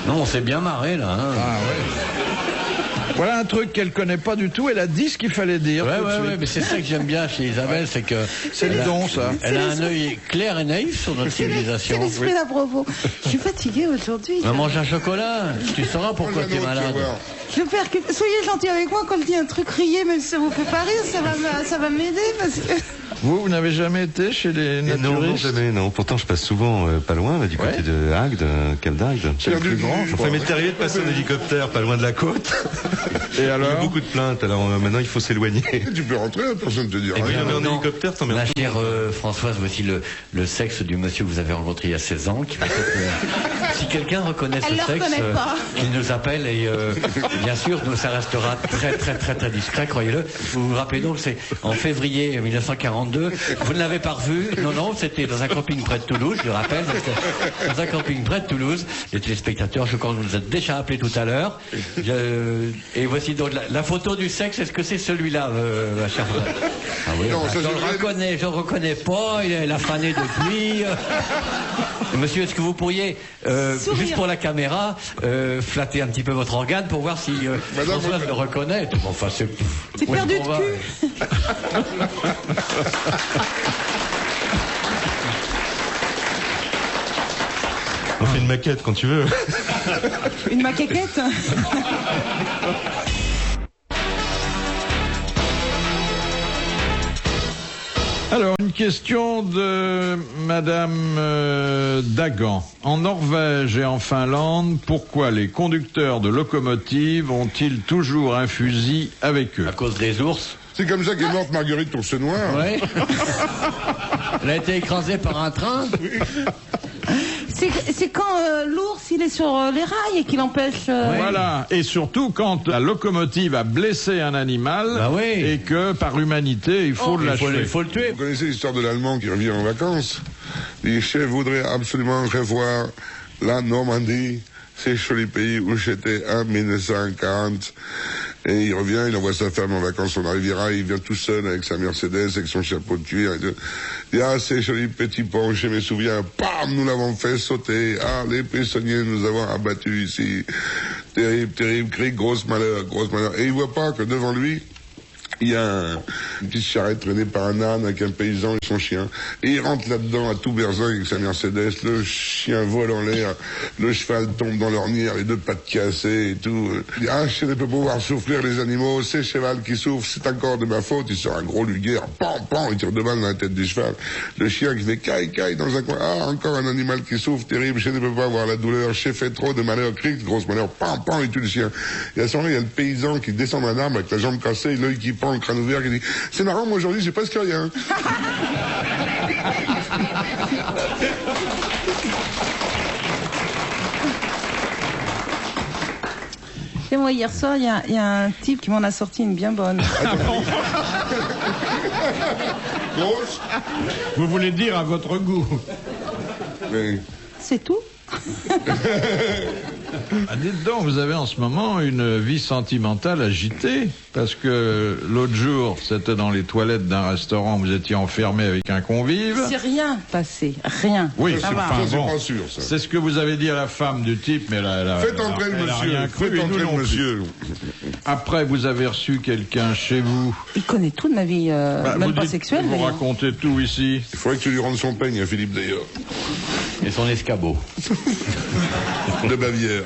Non, on s'est bien marré là. Hein. Ah ouais. Voilà un truc qu'elle connaît pas du tout. Elle a dit ce qu'il fallait dire. Ouais, tout de ouais, suite. ouais, mais c'est ça que j'aime bien chez Isabelle, c'est que. C'est le don, ça. Elle a un œil clair et naïf sur notre C'est civilisation. l'esprit à propos. Je suis fatiguée aujourd'hui. On va manger un chocolat. Tu sauras pourquoi Mange t'es un autre, tu vas malade. voir. J'espère que soyez gentil avec moi quand je dis un truc riez, même si ça vous fait pas rire, ça va m'aider parce que. Vous n'avez jamais été chez les Non, non, naturistes? jamais, non. Pourtant, je passe souvent pas loin, là, du côté de Agde, Cap d'Agde. C'est le plus grand, je Enfin, crois. il m'est arrivé de passer en hélicoptère, pas loin de la côte. Et Il y a alors? beaucoup de plaintes, alors maintenant, il faut s'éloigner. Tu peux rentrer, personne ne te dit Eh rien. bien, mais en non. hélicoptère, t'emmerdes Ma tout. chère Françoise, voici le sexe du monsieur que vous avez rencontré il y a 16 ans. Qui si quelqu'un reconnaît Elle ce le sexe, reconnaît pas. qu'il nous appelle et bien sûr, nous, ça restera très très très très discret, croyez-le. Vous vous rappelez donc, c'est en février 1942. Vous ne l'avez pas revu? Non, non, c'était dans un camping près de Toulouse, je le rappelle. Dans un camping près de Toulouse. Les téléspectateurs, je crois que vous a déjà appelé tout à l'heure. Et voici donc la photo du sexe. Est-ce que c'est celui-là, ma chère Françoise? Ah oui, Non, ça, je le reconnais pas, il a fané depuis. Monsieur, est-ce que vous pourriez, juste pour la caméra, flatter un petit peu votre organe pour voir si Madame, Françoise le reconnaît? Enfin, c'est où est-ce perdu qu'on de va cul. On fait une maquette quand tu veux. Une maquette. Alors, une question de Madame Dagan. En Norvège et en Finlande, pourquoi les conducteurs de locomotives ont-ils toujours un fusil avec eux? À cause des ours. C'est comme ça qu'est morte Marguerite Tourcenoir. Ouais. Elle a été écrasée par un train. C'est quand l'ours il est sur les rails et qu'il empêche. Voilà. Et surtout quand la locomotive a blessé un animal Bah oui. et que par humanité, il faut le lâcher. Il faut le tuer. Vous connaissez l'histoire de l'Allemand qui revient en vacances? Il dit, je voudrais absolument revoir la Normandie. C'est joli pays où j'étais en 1940. Et il revient, il envoie sa femme en vacances en Riviera, il vient tout seul avec sa Mercedes, avec son chapeau de cuir. Il dit, ah, ces jolis petits ponts, je me souviens, bam, nous l'avons fait sauter. Ah, les prisonniers nous avons abattus ici. Terrible, terrible, cri, grosse malheur, grosse malheur. Et il voit pas que devant lui, il y a une petite charrette traînée par un âne avec un paysan et son chien. Et il rentre là-dedans à tout berzingue avec sa Mercedes. Le chien vole en l'air. Le cheval tombe dans l'ornière, les deux pattes cassées et tout. Il dit, ah, je ne peux pas voir souffrir les animaux. C'est le cheval qui souffre. C'est encore de ma faute. Il sort un gros luguerre. Pan, pan. Il tire deux balles dans la tête du cheval. Le chien qui fait caille, caille dans un coin. Ah, encore un animal qui souffre. Terrible. Je ne peux pas voir la douleur. J'ai fait trop de malheur. Cri, grosse malheur. Pan, pan. Il tue le chien. Et à ce moment-là, il y a le paysan qui descend d'un arbre avec la jambe cassée, l'œil qui pend, le crâne ouvert, qui dit, c'est marrant, moi aujourd'hui, j'ai presque rien. Et moi hier soir, il y a un type qui m'en a sorti une bien bonne. Grosse. Vous voulez dire à votre goût? Mais C'est tout. Ah, dites donc, vous avez en ce moment une vie sentimentale agitée, parce que l'autre jour, c'était dans les toilettes d'un restaurant, vous étiez enfermé avec un convive. C'est rien passé, rien. Oui, Ça, c'est va. enfin, c'est bon, pas sûr, ça. c'est ce que vous avez dit à la femme du type, mais Faites entrer le elle a rien monsieur. cru, Faites et nous entrer non le plus. monsieur. Après, vous avez reçu quelqu'un chez vous. Il connaît tout de ma vie, Bah, même vous pas dites- sexuelle. Vous mais- racontez tout ici. Il faudrait que tu lui rendes son peigne, hein, Philippe, d'ailleurs. Et son escabeau. De Bavière.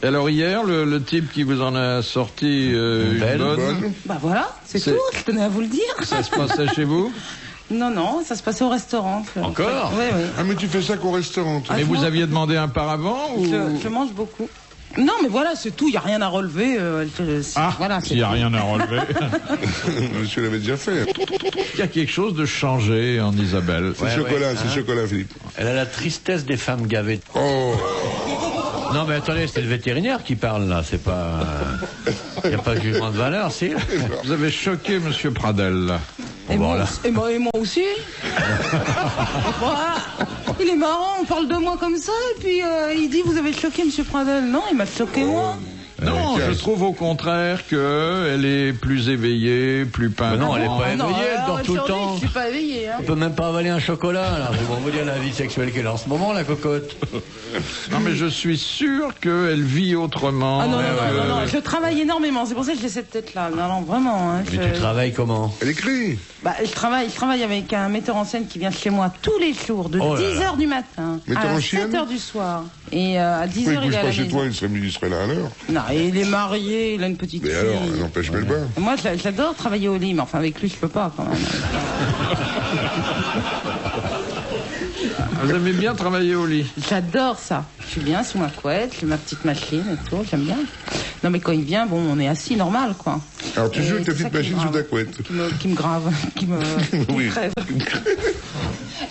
Alors hier, le type qui vous en a sorti une belle, bonne, Bah voilà, c'est C'est- tout, je tenais à vous le dire. ça se passait chez vous. Non, non, ça se passait au restaurant. Encore Oui, oui. Ah, mais tu fais ça qu'au restaurant, toi. Mais vous moi- aviez demandé un paravent ou... Je mange beaucoup. Non, mais voilà, c'est tout, il n'y a rien à relever. Ah, voilà, s'il n'y a rien à relever. Monsieur l'avait déjà fait. Il y a quelque chose de changé en Isabelle. C'est Ouais, chocolat, ouais, c'est hein. chocolat, Philippe. Elle a la tristesse des femmes gavées. Oh, Non mais attendez, c'est le vétérinaire qui parle là, c'est pas... Il n'y a pas de jugement de valeur, si. Vous avez choqué Monsieur Pradel. Et, Bon, moi, voilà. et moi aussi. Voilà. Il est marrant, on parle de moi comme ça, et puis il dit vous avez choqué Monsieur Pradel. Non, il m'a choqué moi. Non, je trouve au contraire qu'elle est plus éveillée, plus Mais non, elle est pimpante. pas non, éveillée, elle alors, dort tout le aujourd'hui, temps. Je suis pas éveillée. Hein. Elle peut même pas avaler un chocolat, alors c'est pour vous dire la vie sexuelle qu'elle a en ce moment, la cocotte. Non, mais je suis sûr qu'elle vit autrement. Ah non, non, que- non, non, non, je travaille énormément, c'est pour ça que j'ai cette tête-là. Non, non, vraiment. Hein, Mais tu travailles comment? elle écrit. Bah, je travaille avec un metteur en scène qui vient chez moi tous les jours, de Oh là 10h du matin Metteur à en chienne 7h du soir. Et à 10h, Pourquoi il il est couche à pas la chez maison. toi, il serait là à l'heure. Non, il est marié, il a une petite Mais fille. alors, ça n'empêche pas. Moi, j'adore travailler au lit, mais enfin, avec lui, je peux pas, quand même. Vous aimez bien travailler au lit. J'adore ça. Je suis bien sous ma couette, j'ai ma petite machine et tout, j'aime bien. Non, mais quand il vient, bon, on est assis normal, quoi. Alors tu Et joues avec ta c'est ça petite qui me machine sous grave. ta couette. Qui me grave, qui me Oui. crève.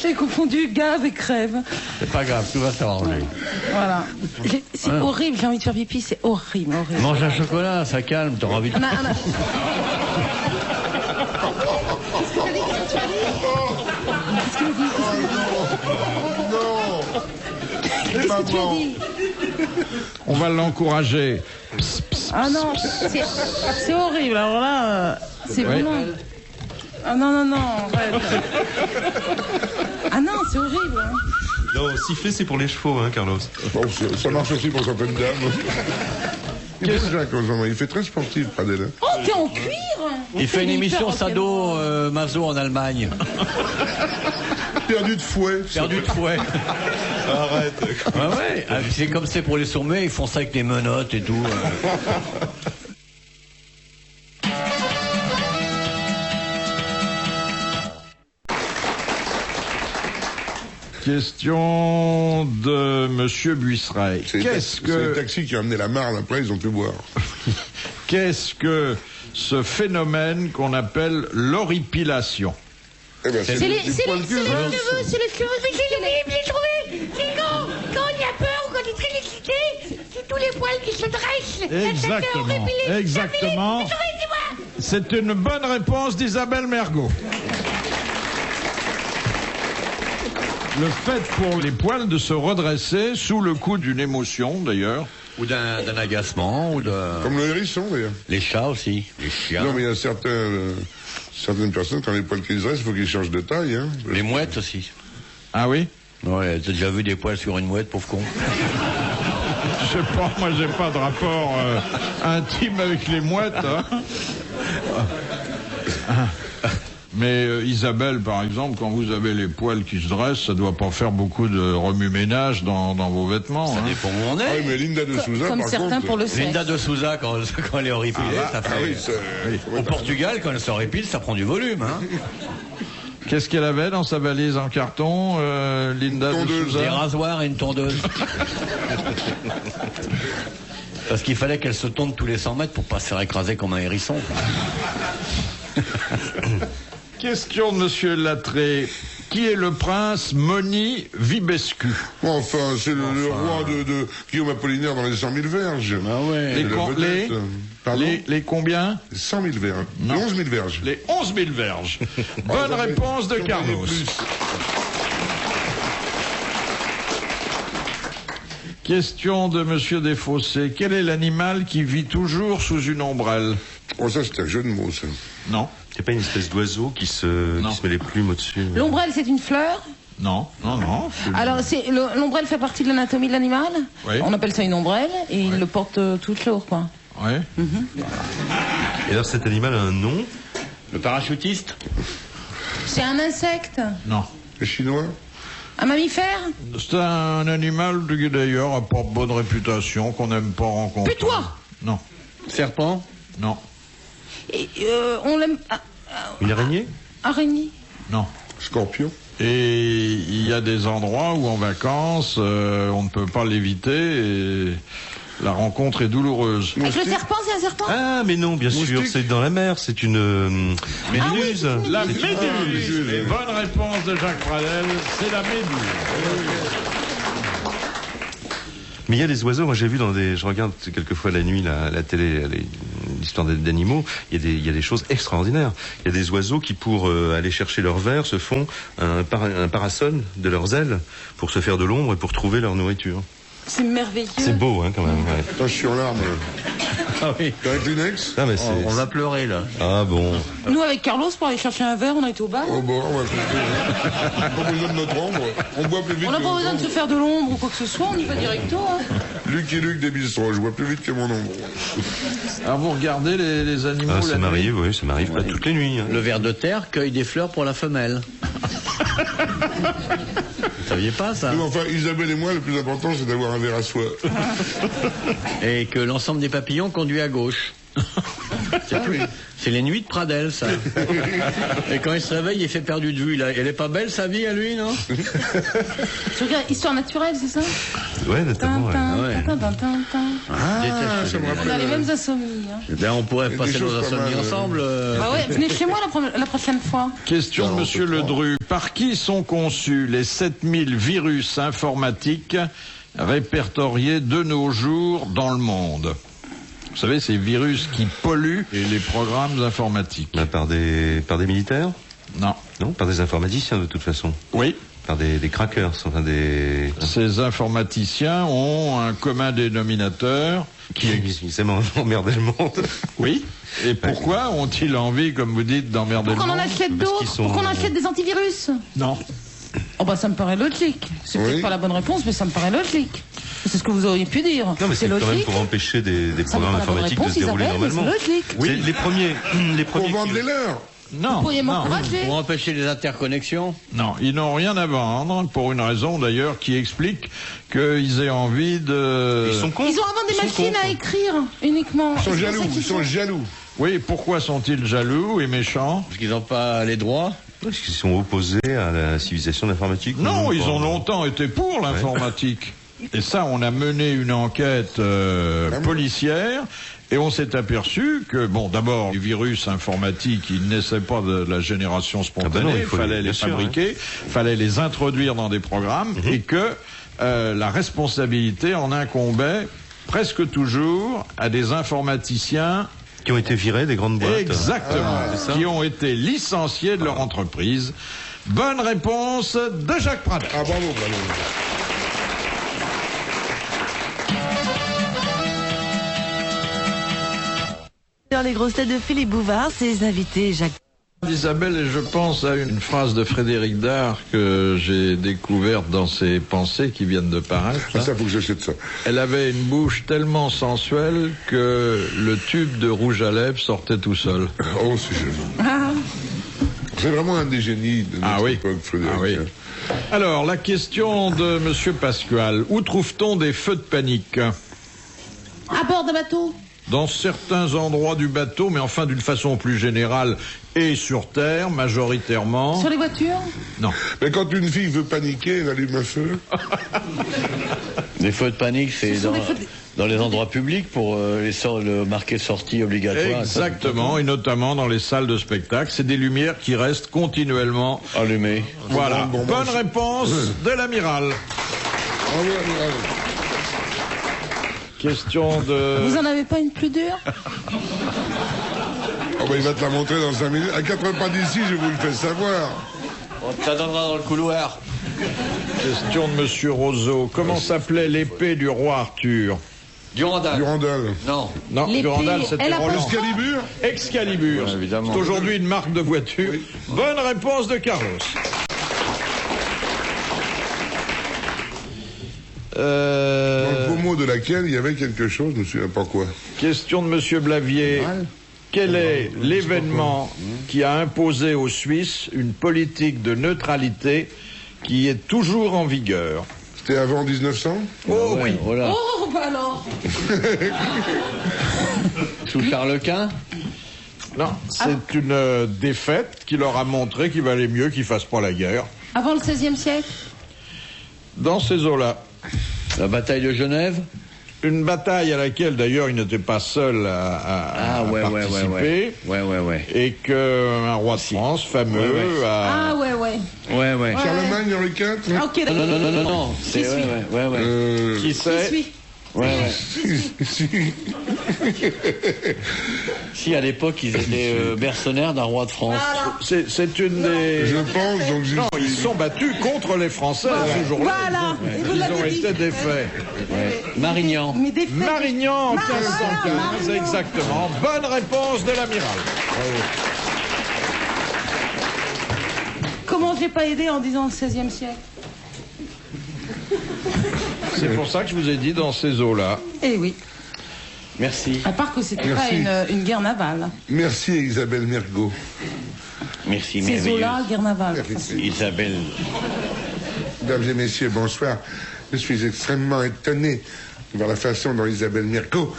J'ai confondu gave et crève. C'est pas grave, tout va s'arranger. Voilà. C'est horrible, j'ai envie de faire pipi, c'est horrible, horrible. Mange un chocolat, ça calme, t'auras envie de... On a- Qu'est-ce que tu as dit? On va l'encourager. Ah non, c'est horrible. Alors là, c'est Oui. vraiment. Ah non, non, non. arrête. Ah non, c'est horrible. Hein. Non, siffler, c'est pour les chevaux, hein, Carlos. Bon, ça marche aussi pour certaines dames. Il est Jacques en ce moment, il fait très sportif, Pradel. Hein. Oh, t'es en cuir? Il fait une Il est émission hyper Sado Mazo en Allemagne. Perdu de fouet. Perdu de fouet. Arrête. Ah ouais, c'est comme c'est pour les sommets, ils font ça avec des menottes et tout. Question de Monsieur Buisseret. C'est Qu'est-ce les que, taxis qui ont amené la marle après, ils ont pu boire. qu'est-ce que ce phénomène qu'on appelle l'horripilation? Eh ben, C'est les du poil cul, hein. cheveux, c'est les cheveux. Mais j'ai trouvé. C'est quand il a peur ou quand il est très excité, c'est tous les poils qui se dressent. La tête est Exactement. horripilée. Exactement. J'ai trouvé, dis-moi. C'est une bonne réponse d'Isabelle Mergot. Le fait pour les poils de se redresser sous le coup d'une émotion, d'ailleurs. Ou d'un agacement, ou de... Comme le hérisson, d'ailleurs. Les chats aussi, les chiens. Non, mais il y a certaines personnes, quand les poils qui se dressent, il faut qu'ils changent de taille. Hein. Les mouettes aussi. Ah oui? Ouais, t'as déjà vu des poils sur une mouette, pauvre con? Je sais pas, moi j'ai pas de rapport intime avec les mouettes. Hein. Mais Isabelle, par exemple, quand vous avez les poils qui se dressent, ça doit pas faire beaucoup de remue-ménage dans vos vêtements. Ça hein. dépend où on Ah oui, est. mais Linda de Souza, Comme par certains contre... pour le sexe. Linda de Souza, quand elle est horripilée, ça fait... Ah oui, ça... Au Portugal, quand elle s'horripile, ça prend du volume, hein. Qu'est-ce qu'elle avait dans sa valise en carton, Linda de Tondeuse. Souza? Des rasoirs et une tondeuse. Parce qu'il fallait qu'elle se tonde tous les 100 mètres pour pas se faire écraser comme un hérisson. Question de Monsieur Lattré. Qui est le prince Moni Vibescu? Enfin, c'est le roi de Guillaume Apollinaire dans les 100 000 verges. Ah ouais. Les, la con- vedette. Pardon les combien? 100 000 verges. Non. 11 000 verges. Les 11 000 verges. Bonne Ah, réponse de si on Carlos. gagnait plus. Question de Monsieur Desfossés. Quel est l'animal qui vit toujours sous une ombrelle? Oh, ça, c'est un jeu de mots, ça. Non. C'est pas une espèce d'oiseau qui se met les plumes au-dessus? L'ombrelle, c'est une fleur? Non. Alors, l'ombrelle fait partie de l'anatomie de l'animal? Oui. On appelle ça une ombrelle et il le porte tout le jour, quoi. Oui. Et alors cet animal a un nom? Le parachutiste? C'est un insecte? Non. Les Chinois? Un mammifère? C'est un animal qui d'ailleurs a pas bonne réputation, qu'on n'aime pas rencontrer. Putois? Non. Serpent? Non. Et, on l'aime... Une araignée? Araignée? Non. Scorpion? Et il y a des endroits où en vacances, on ne peut pas l'éviter et la rencontre est douloureuse. Avec le serpent, c'est un serpent? Ah, mais non, bien sûr, c'est dans la mer, c'est une méduse. La méduse. Et bonne réponse de Jacques Pradel, c'est la méduse. Mais il y a des oiseaux, moi j'ai vu je regarde quelquefois la nuit la télé, l'histoire d'animaux, il y a des choses extraordinaires. Il y a des oiseaux qui, pour aller chercher leur vers, se font un parasol de leurs ailes pour se faire de l'ombre et pour trouver leur nourriture. C'est merveilleux. C'est beau, hein, quand même. Ouais. Attends, je suis en larmes. Ah oui. T'as un Kleenex? Ah, mais On va pleurer, là. Ah bon. Nous, avec Carlos, pour aller chercher un verre, on a été au bar. Oh bon, on va pas besoin de notre ombre. On boit plus vite. On n'a que pas notre besoin de se ombre. faire de l'ombre ou quoi que ce soit, on y va directo. Hein. Luc et Luc des bistrots, je vois plus vite que mon ombre. Alors vous regardez les animaux Ah, la ça nuit? m'arrive, oui, ça m'arrive pas toutes les nuits. Hein. Le ver de terre cueille des fleurs pour la femelle. Vous saviez pas ça? Non, enfin, Isabelle et moi, le plus important, c'est d'avoir un verre à soie. Et que l'ensemble des papillons conduit à gauche. C'est les nuits de Pradel, ça. Et quand il se réveille, il fait perdu de vue. Elle est pas belle, sa vie, à lui, non? Tu regardes Histoire naturelle, c'est ça? Ouais, notamment. Ouais. Ça me On a rappelle. les mêmes insomnies. Hein. Ben, on pourrait des passer choses nos pas insomnies mal, ensemble. Bah ouais, venez chez moi la prochaine fois. Question de Non, Monsieur c'est pas. Ledru. Par qui sont conçus les 7000 virus informatiques répertoriés de nos jours dans le monde? Vous savez, ces virus qui polluent les programmes informatiques. Bah, par des militaires? Non. Non, par des informaticiens de toute façon. Oui. Par des crackers, enfin des... Ces informaticiens ont un commun dénominateur qui existe. Ils aiment emmerder le monde. Oui. Et pourquoi ont-ils envie, comme vous dites, d'emmerder le Pour qu'on en monde? achète Parce d'autres, qu'ils sont- pour qu'on achète des antivirus. Non. Oh bah ça me paraît logique. C'est Oui. peut-être pas la bonne réponse, mais ça me paraît logique. C'est ce que vous auriez pu dire. Non, mais c'est quand même logique. pour empêcher des Ça me programmes paraît la bonne informatiques de réponse, se dérouler Isabelle, mais normalement. c'est logique. C'est les premiers Pour vendre qui- les leurs. Non. Vous pourriez non. m'encourager. Pour empêcher les interconnexions. Non, ils n'ont rien à vendre, pour une raison d'ailleurs qui explique qu'ils aient envie de... Ils sont cons. Ils ont avant des Ils sont machines cons, à écrire uniquement. Ils sont C'est pour jaloux, ça qu'ils ils sont jaloux. Oui, pourquoi sont-ils jaloux et méchants? Parce qu'ils n'ont pas les droits. Parce qu'ils sont opposés à la civilisation de l'informatique. Non, ils pas. ont longtemps été pour l'informatique. Et ça, on a mené une enquête policière et on s'est aperçu que, bon, d'abord, les virus informatiques, ils ne naissaient pas de la génération spontanée, non, il il faut fallait bien les sûr, fabriquer, il fallait les introduire dans des programmes et que la responsabilité en incombait presque toujours à des informaticiens. Qui ont été virés des grandes boîtes. Exactement, c'est ça. qui ont été licenciés de leur entreprise. Bonne réponse de Jacques Pradel. Ah, bravo, bravo. Dans les grosses têtes de Philippe Bouvard, ses invités Jacques. Isabelle, et je pense à une phrase de Frédéric Dard que j'ai découverte dans ses pensées qui viennent de paraître. Ah, ça, faut que j'achète ça. Elle avait une bouche tellement sensuelle que le tube de rouge à lèvres sortait tout seul. Oh, c'est joli. C'est vraiment un des génies de notre époque, Frédéric. Ah oui. Alors, la question de Monsieur Pasquale. Où trouve-t-on des feux de panique? À bord d'un bateau. Dans certains endroits du bateau, mais enfin d'une façon plus générale, et sur Terre, majoritairement. Sur les voitures. Non. Mais quand une fille veut paniquer, elle allume un feu. Les feux de panique, c'est Ce sont des feux de- dans les endroits publics pour le marqué sortie obligatoire. Exactement, et notamment dans les salles de spectacle. C'est des lumières qui restent continuellement. Allumé. Voilà. Bon, Bonne réponse de l'amiral. Bravo, amiral. Question de... Vous en avez pas une plus dure? Oh, bah, il va te la montrer dans 5 minutes. À 4 pas d'ici, je vous le fais savoir. On t'attendra dans le couloir. Question de Monsieur Roseau. Comment s'appelait l'épée du roi Arthur? Durandal. Durandal. Non. Non, L'épée, Durandal, c'était elle a Roland. Excalibur. Excalibur. Ouais, évidemment. C'est aujourd'hui une marque de voiture. Oui. Bonne réponse de Carlos. Dans le pommeau de laquelle il y avait quelque chose, je ne me souviens pas quoi. Question de Monsieur Blavier. Quel est l'événement qui a imposé aux Suisses une politique de neutralité qui est toujours en vigueur? C'était avant 1900? Oh oui. Voilà. Oh, bah alors. Sous Charles Quint. Non, c'est une défaite qui leur a montré qu'il valait mieux qu'ils fassent pas la guerre. Avant le XVIe siècle? Dans ces eaux-là. La bataille de Genève. Une bataille à laquelle d'ailleurs il n'était pas seul à participer. Ouais. Et qu'un roi de France fameux a... Ah ouais. Ouais. Charlemagne, Henri IV? Ah, ok, d'accord. Non. C'est suis. ouais. Qui Qui sait? suis? Ouais. Si. Si, à l'époque, ils étaient mercenaires d'un roi de France. C'est une des... Je pense, donc j'y Non, suis. ils se sont battus contre les Français ce jour-là. Voilà. Et vous Ils l'avez ont dit. été défaits. Marignan. Mais des faits. Marignan en 1515, Marignan. exactement. Bonne réponse de l'amiral. Comment j'ai pas aidé en disant le XVIe siècle? C'est pour ça que je vous ai dit dans ces eaux-là. Eh oui. Merci. À part que c'était Merci. pas une guerre navale. Merci Isabelle Mergo. Merci, Ces merveilleuse. eaux-là, guerre navale. Isabelle. Mesdames et messieurs, bonsoir. Je suis extrêmement étonné de voir la façon dont Isabelle Mergo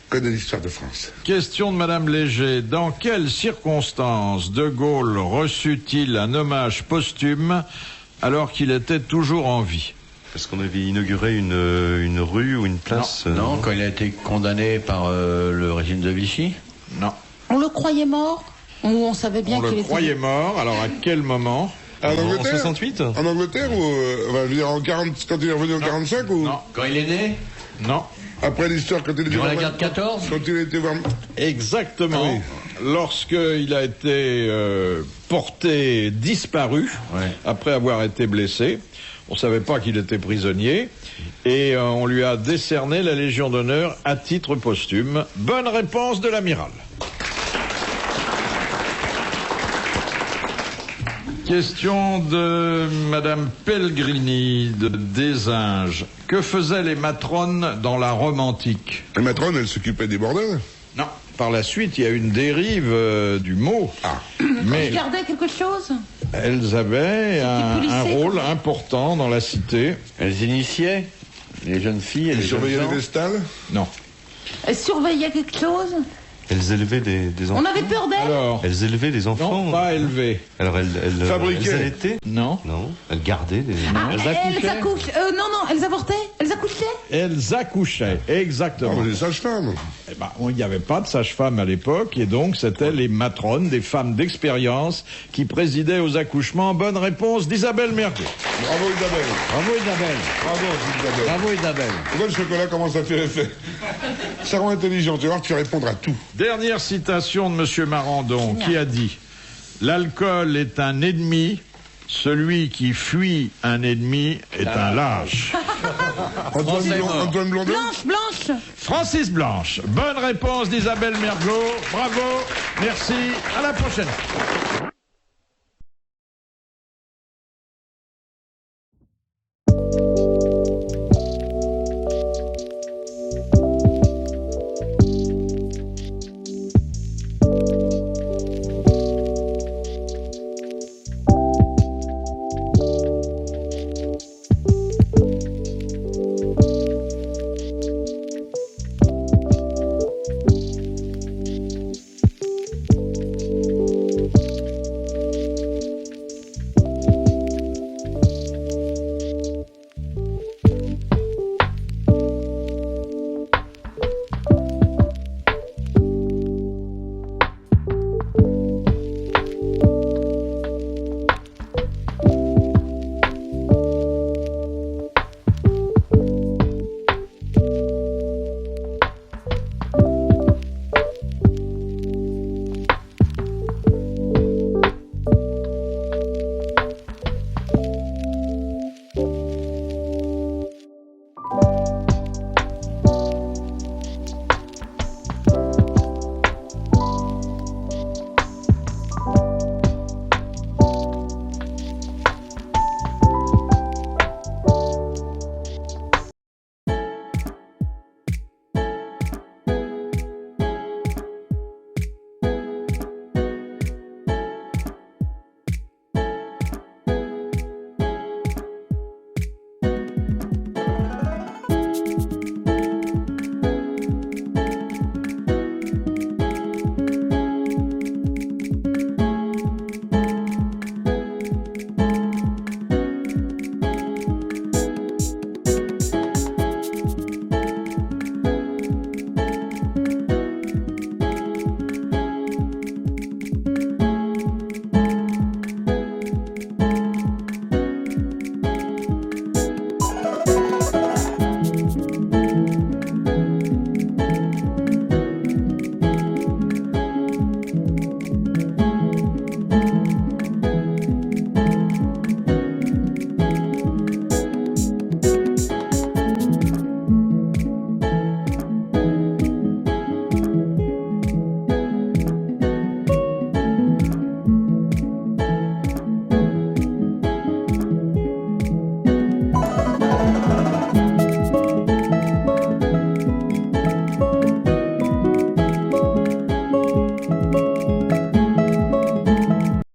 connaît l'histoire de France. Question de Madame Léger. Dans quelles circonstances De Gaulle reçut-il un hommage posthume alors qu'il était toujours en vie? Parce qu'on avait inauguré une rue ou une place. Non, quand il a été condamné par le régime de Vichy. Non. On le croyait mort? Ou on savait bien On qu'il le était... croyait mort. Alors à quel moment? En En Angleterre 68? En Angleterre ou enfin, je veux dire en 40, quand il est revenu en 45 ou Non. Quand il est né. Non. après l'histoire quand il était Durant la voir- guerre de 14. quand il était voir Exactement. Ah oui. Lorsqu'il a été porté disparu, après avoir été blessé, on ne savait pas qu'il était prisonnier, et on lui a décerné la Légion d'honneur à titre posthume. Bonne réponse de l'amiral. Question de Madame Pellegrini de Désinges. Que faisaient les matrones dans la Rome antique? la matrone, elle s'occupait des bordels. Non. Par la suite, il y a une dérive du mot. Mais Il gardait quelque chose? elles avaient un policier, rôle important dans la cité. Elles initiaient les jeunes filles et Elle les jeunes surveillait gens. les vestales. Non. Elle surveillait quelque chose? Elles élevaient des enfants. On avait peur d'elle? Alors, Elles élevaient des enfants. non, pas élevé. Alors elles Fabriquaient. elles allaitaient? Non. Non. Elles gardaient des. Ah, Elles elles accouchaient. accouchaient. Non, elles avortaient? Elles accouchaient? Elles accouchaient, Ah, exactement. les sages-femmes. Eh ben, il n'y avait pas de sage-femme à l'époque, et donc c'était les matrones, des femmes d'expérience, qui présidaient aux accouchements. Bonne réponse d'Isabelle Mergo. Bravo Isabelle. Bravo Isabelle. Bravo Isabelle. Bravo Isabelle. Tu vois le chocolat comment ça fait effet. Ça rend intelligent, tu vas voir, tu vas répondre à tout. Dernière citation de Monsieur Marandon, qui a dit « L'alcool est un ennemi, celui qui fuit un ennemi est un lâche. Antoine Blondin. Blanche. » Francis Blanche. Bonne réponse d'Isabelle Mergo. Bravo. Merci. À la prochaine.